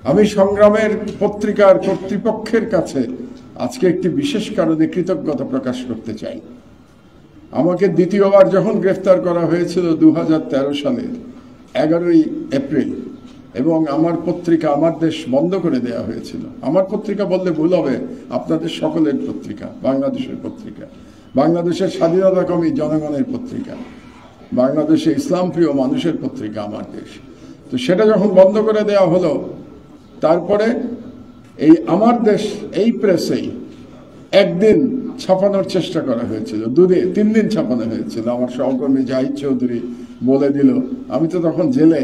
আমি সংগ্রামের পত্রিকার কর্তৃপক্ষের কাছে আজকে একটি বিশেষ কারণে কৃতজ্ঞতা প্রকাশ করতে চাই। আমাকে দ্বিতীয়বার যখন গ্রেফতার করা হয়েছিল 2013 সালের 11ই এপ্রিল এবং আমার পত্রিকা আমার দেশ বন্ধ করে দেওয়া হয়েছিল। আমার পত্রিকা বললে ভুল হবে, আপনাদের সকলের পত্রিকা, বাংলাদেশের পত্রিকা, বাংলাদেশের স্বাধীনতাকামী জনগণের পত্রিকা, বাংলাদেশে ইসলাম প্রিয় মানুষের পত্রিকা আমার দেশ। তো সেটা যখন বন্ধ করে দেওয়া হলো, তারপরে এই আমার দেশ এই প্রেসেই একদিন ছাপানোর চেষ্টা করা হয়েছিল, 3 দিন ছাপানো হয়েছিল। আমার সহকর্মী জাহিদ চৌধুরী বলে দিল, আমি তো তখন জেলে,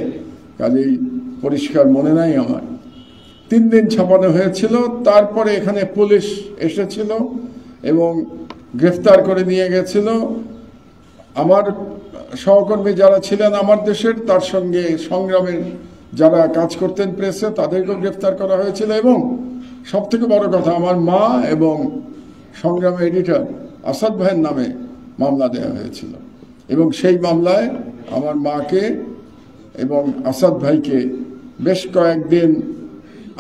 কাজেই পরিষ্কার মনে নাই আমার। 3 দিন ছাপানো হয়েছিল। তারপরে এখানে পুলিশ এসেছিল এবং গ্রেফতার করে নিয়ে গেছিল। আমার সহকর্মী যারা ছিলেন আমার দেশের, তার সঙ্গে সংগ্রামের যারা কাজ করতেন প্রেসে, তাদেরকেও গ্রেফতার করা হয়েছিল। এবং সব থেকে বড় কথা, আমার মা এবং সংগ্রামের এডিটর আসাদ ভাইয়ের নামে মামলা দেওয়া হয়েছিল এবং সেই মামলায় আমার মাকে এবং আসাদ ভাইকে বেশ কয়েকদিন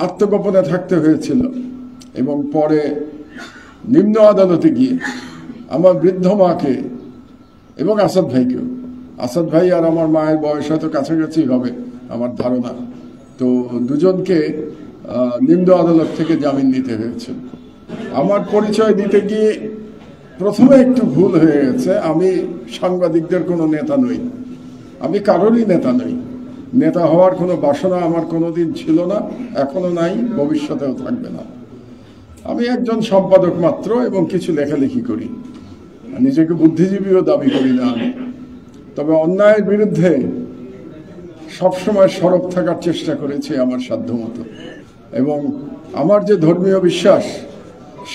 আত্মগোপনে থাকতে হয়েছিল। এবং পরে নিম্ন আদালতে গিয়ে আমার বৃদ্ধ মাকে এবং আসাদ ভাইকেও, আসাদ ভাই আর আমার মায়ের বয়স হয়তো কাছাকাছি হবে আমার ধারণা, তো দুজনকে নিম্ন আদালত থেকে জামিন নিতে হয়েছে। আমার পরিচয় দিতে গিয়ে প্রথমে একটু ভুল হয়ে গেছে। আমি সাংবাদিকদের কোনো নেতা নই, আমি কারোরই নেতা নই। নেতা হওয়ার কোনো বাসনা আমার কোনোদিন ছিল না, এখনো নাই, ভবিষ্যতেও থাকবে না। আমি একজন সম্পাদক মাত্র এবং কিছু লেখালেখি করি। নিজেকে বুদ্ধিজীবীও দাবি করি না আমি। তবে অন্যায়ের বিরুদ্ধে সবসময় সরব থাকার চেষ্টা করেছি আমার সাধ্যমতো। এবং আমার যে ধর্মীয় বিশ্বাস,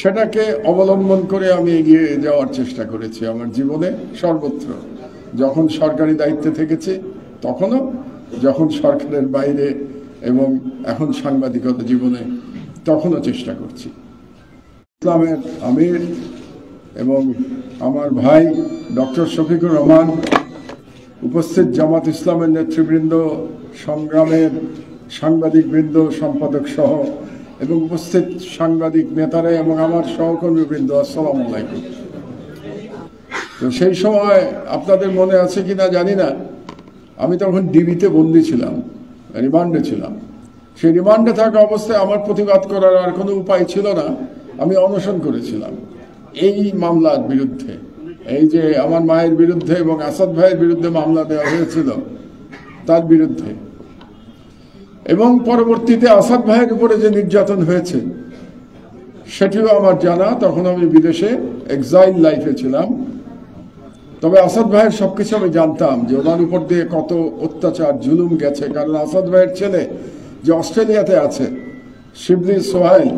সেটাকে অবলম্বন করে আমি এগিয়ে যাওয়ার চেষ্টা করেছি আমার জীবনে সর্বত্র। যখন সরকারি দায়িত্বে থেকেছি তখনও, যখন সরকারের বাইরে এবং এখন সাংবাদিকতা জীবনে তখনও চেষ্টা করছি। ইসলামের আমির এবং আমার ভাই ডক্টর শফিকুর রহমান, উপস্থিত জামাত ইসলামের নেতৃবৃন্দ, সংগ্রামের সাংবাদিকবৃন্দ, সম্পাদক সহ এবং উপস্থিত সাংবাদিক নেতারা এবং আমার সহকর্মীবৃন্দ, আসসালামু আলাইকুম। তো সেই সময় আপনাদের মনে আছে কিনা জানি না, আমি তখন ডিবিতে বন্দী ছিলাম, রিমান্ডে ছিলাম। সেই রিমান্ডে থাকা অবস্থায় আমার প্রতিবাদ করার আর কোনো উপায় ছিল না। আমি অনশন করেছিলাম এই মামলার বিরুদ্ধে, এই যে আমার মায়ের বিরুদ্ধে এবং আসাদ ভাইয়ের বিরুদ্ধে মামলা দেওয়া হয়েছিল তার বিরুদ্ধে। এবং পরবর্তীতে আসাদ ভাইয়ের উপরে যে নির্যাতন হয়েছে সেটিও আমার জানা। তখন আমি বিদেশে এক্সাইল লাইফে ছিলাম। তবে আসাদ ভাইয়ের সবকিছু আমি জানতাম, যে ওনার উপর দিয়ে কত অত্যাচার জুলুম গেছে। কারণ আসাদ ভাইয়ের ছেলে যে অস্ট্রেলিয়াতে আছে, শিবলি সোহাইল,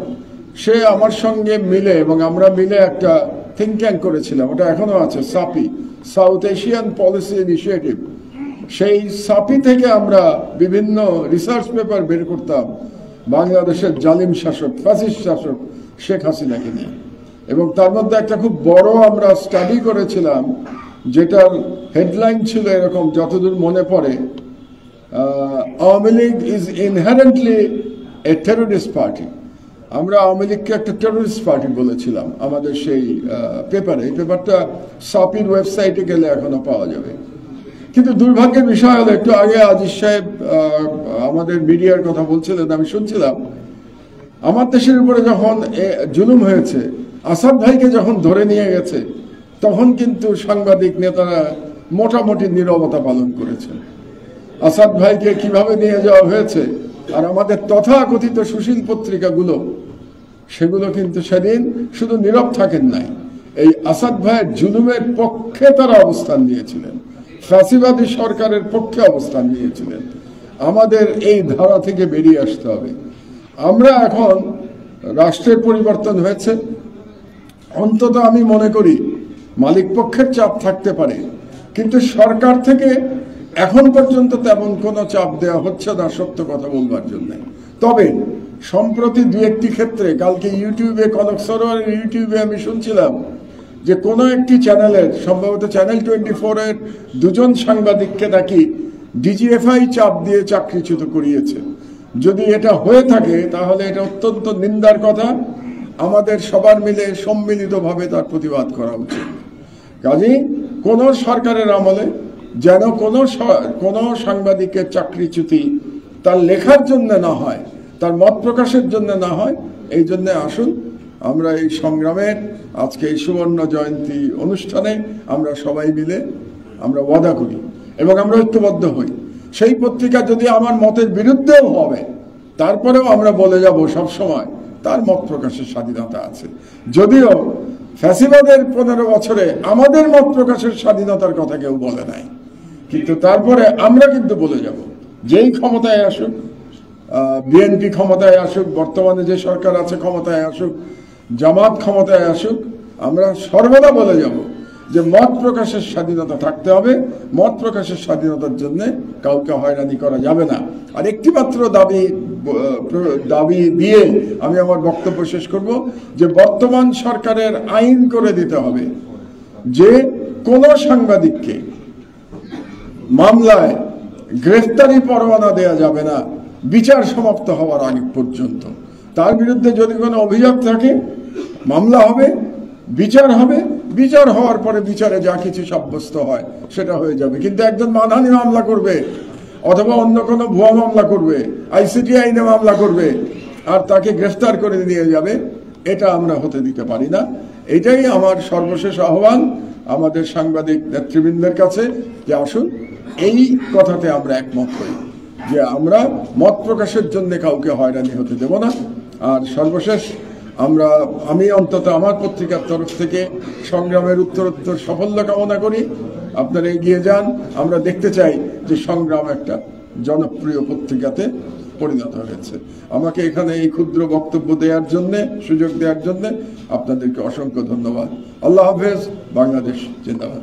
সে আমার সঙ্গে মিলে এবং আমরা মিলে একটা থিঙ্ক ট্যাঙ্ক করেছিলাম, ওটা এখনো আছে, সাপি, সাউথ এশিয়ান পলিসি ইনিশিয়েটিভ। সেই সাপি থেকে আমরা বিভিন্ন রিসার্চ পেপার বের করতাম বাংলাদেশের জালিম শাসক, ফ্যাসিস্ট শাসক শেখ হাসিনাকে নিয়ে। এবং তার মধ্যে একটা খুব বড় আমরা স্টাডি করেছিলাম, যেটার হেডলাইন ছিল এরকম, যতদূর মনে পড়ে, Awami League is inherently A terrorist party. আমরা আওয়ামী লীগকে একটা টেররিস্ট পার্টি বলেছিলাম আমাদের সেই পেপারে। এই পেপারটা সাপির ওয়েবসাইটে গেলে এখনো পাওয়া যাবে। কিন্তু দুর্ভাগ্যের বিষয় হলো, একটু আগে আজিজ সাহেব আমাদের মিডিয়ার কথা বলছিলেন, আমি শুনছিলাম, আমার দেশের উপরে যখন জুলুম হয়েছে, আসাদ ভাইকে যখন ধরে নিয়ে গেছে, তখন কিন্তু সাংবাদিক নেতারা মোটামুটি নীরবতা পালন করেছেন। আসাদ ভাইকে কিভাবে নিয়ে যাওয়া হয়েছে, আর আমাদের তথাকথিত সুশীল পত্রিকাগুলো, সেগুলো কিন্তু সেদিন শুধু নীরব থাকেন নাই, এই আসাদ ভাইয়ের জুলুমের পক্ষে তারা অবস্থান নিয়েছিলেন, ফ্যাসিবাদী সরকারের পক্ষে অবস্থান নিয়েছিলেন। আমাদের এই ধারা থেকে বেরিয়ে আসতে হবে। আমরা এখন, রাষ্ট্রের পরিবর্তন হয়েছে, অন্তত আমি মনে করি মালিক পক্ষের চাপ থাকতে পারে, কিন্তু সরকার থেকে এখন পর্যন্ত তেমন কোনো চাপ দেওয়া হচ্ছে না সত্য কথা বলবার জন্য। তবে সম্প্রতি 2-1টি ক্ষেত্রে, কালকে ইউটিউবে, কনক সরোয়ারের ইউটিউবে আমি শুনছিলাম যে কোনো একটি চ্যানেলের, সম্ভবত চ্যানেল 24-এর 2 জন সাংবাদিককে নাকি ডিজিএফআই চাপ দিয়ে চাকরিচ্যুত করিয়েছে। যদি এটা হয়ে থাকে তাহলে এটা অত্যন্ত নিন্দার কথা। আমাদের সবার মিলে সম্মিলিতভাবে তার প্রতিবাদ করা উচিত। কাজেই কোন সরকারের আমলে যেন কোন সাংবাদিকের চাকরিচ্যুতি তার লেখার জন্য না হয়, তার মত প্রকাশের জন্য না হয়। এই জন্য আসুন আমরা এই সংগ্রামের আজকে এই সুবর্ণ জয়ন্তী অনুষ্ঠানে আমরা সবাই মিলে আমরা ওয়াদা করি এবং আমরা ঐক্যবদ্ধ হই। সেই পত্রিকা যদি আমার মতের বিরুদ্ধেও হবে, তারপরেও আমরা বলে যাব সবসময় তার মত প্রকাশের স্বাধীনতা আছে। যদিও ফ্যাসিবাদের 15 বছরে আমাদের মত প্রকাশের স্বাধীনতার কথা কেউ বলে নাই, কিন্তু তারপরে আমরা কিন্তু বলে যাব, যেই ক্ষমতায় আসুক, বিএনপি ক্ষমতায় আসুক, বর্তমানে যে সরকার আছে ক্ষমতায় আসুক, জামাত ক্ষমতায় আসুক, আমরা সর্বদা বলে যাব যে মত প্রকাশের স্বাধীনতা থাকতে হবে। মত প্রকাশের স্বাধীনতার জন্য কাউকে হয়রানি করা যাবে না। আর একটি মাত্র দাবি দিয়ে আমি আমার বক্তব্য শেষ করব, যে বর্তমান সরকারের আইন করে দিতে হবে যে কোন সাংবাদিককে মামলায় গ্রেফতারি পরোয়ানা দেয়া যাবে না বিচার সমাপ্ত হওয়ার আগে পর্যন্ত। তার বিরুদ্ধে যদি কোনো অভিযোগ থাকে, মামলা হবে, বিচার হবে, বিচার হওয়ার পরে বিচারে যা কিছু সাব্যস্ত হয় সেটা হয়ে যাবে। কিন্তু একজন মানহানি মামলা করবে অথবা অন্য কোনো ভুয়া মামলা করবে, আইসিটি আইনে মামলা করবে, আর তাকে গ্রেফতার করে নিয়ে যাবে, এটা আমরা হতে দিতে পারি না। এটাই আমার সর্বশেষ আহ্বান আমাদের সাংবাদিক নেতৃবৃন্দের কাছে, যে আসুন এই কথাতে আমরা একমত হই যে আমরা মত প্রকাশের জন্য কাউকে হয়রানি হতে দেব না। আর সর্বশেষ আমি অন্তত আমার পত্রিকার তরফ থেকে সংগ্রামের উত্তরোত্তর সাফল্য কামনা করি। আপনারা এগিয়ে যান। আমরা দেখতে চাই যে সংগ্রাম একটা জনপ্রিয় পত্রিকাতে পরিণত হয়েছে। আমাকে এখানে এই ক্ষুদ্র বক্তব্য দেওয়ার জন্যে, সুযোগ দেওয়ার জন্যে আপনাদেরকে অসংখ্য ধন্যবাদ। আল্লাহ হাফেজ। বাংলাদেশ জিন্দাবাদ।